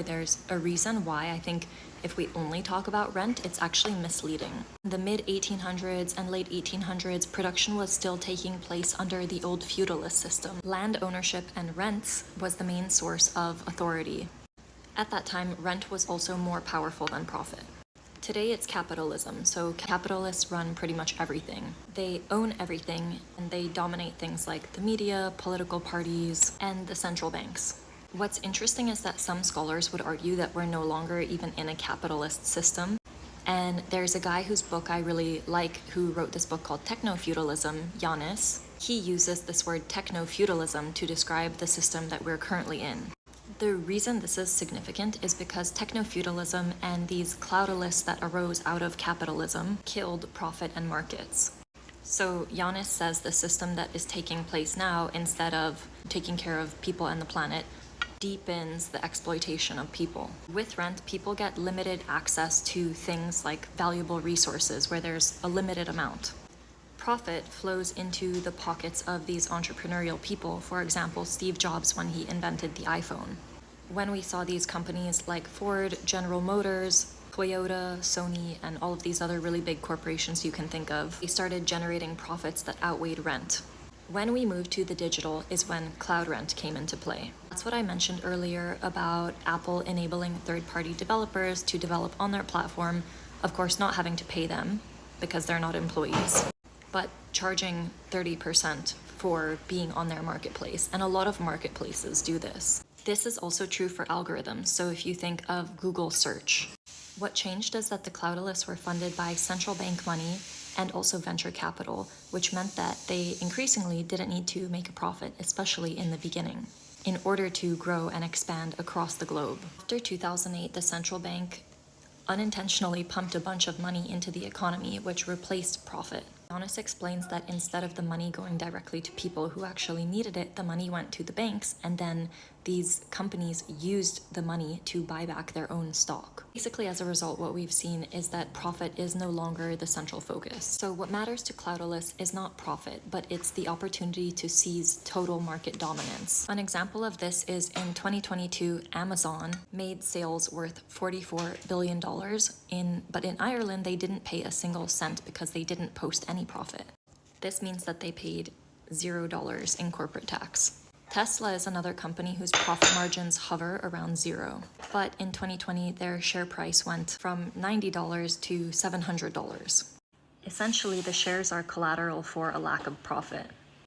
There's a reason why I think if we only talk about rent, it's actually misleading. In the mid-1800s and late 1800s, production was still taking place under the old feudalist system. Land ownership and rents was the main source of authority. At that time, rent was also more powerful than profit. Today it's capitalism, so capitalists run pretty much everything. They own everything, and they dominate things like the media, political parties, and the central banks. What's interesting is that some scholars would argue that we're no longer even in a capitalist system. And there's a guy whose book I really like who wrote this book called Technofeudalism, Yanis. He uses this word technofeudalism to describe the system that we're currently in. The reason this is significant is because technofeudalism and these cloudalists that arose out of capitalism killed profit and markets. So Yanis says the system that is taking place now, instead of taking care of people and the planet, deepens the exploitation of people. With rent, people get limited access to things like valuable resources where there's a limited amount. Profit flows into the pockets of these entrepreneurial people, for example, Steve Jobs when he invented the iPhone. When we saw these companies like Ford, General Motors, Toyota, Sony, and all of these other really big corporations you can think of, they started generating profits that outweighed rent. When we moved to the digital is when cloud rent came into play. That's what I mentioned earlier about Apple enabling third-party developers to develop on their platform, of course not having to pay them because they're not employees, but charging 30% for being on their marketplace, and a lot of marketplaces do this. This is also true for algorithms, so if you think of Google search. What changed is that the cloudalists were funded by central bank money and also venture capital, which meant that they increasingly didn't need to make a profit, especially in the beginning, in order to grow and expand across the globe. After 2008, the central bank unintentionally pumped a bunch of money into the economy, which replaced profit. Yanis explains that instead of the money going directly to people who actually needed it, the money went to the banks, and then these companies used the money to buy back their own stock. Basically, as a result, what we've seen is that profit is no longer the central focus. So what matters to cloudalists is not profit, but it's the opportunity to seize total market dominance. An example of this is in 2022, Amazon made sales worth $44 billion, but in Ireland, they didn't pay a single cent because they didn't post any profit. This means that they paid $0 in corporate tax. Tesla is another company whose profit margins hover around zero. But in 2020, their share price went from $90 to $700. Essentially, the shares are collateral for a lack of profit.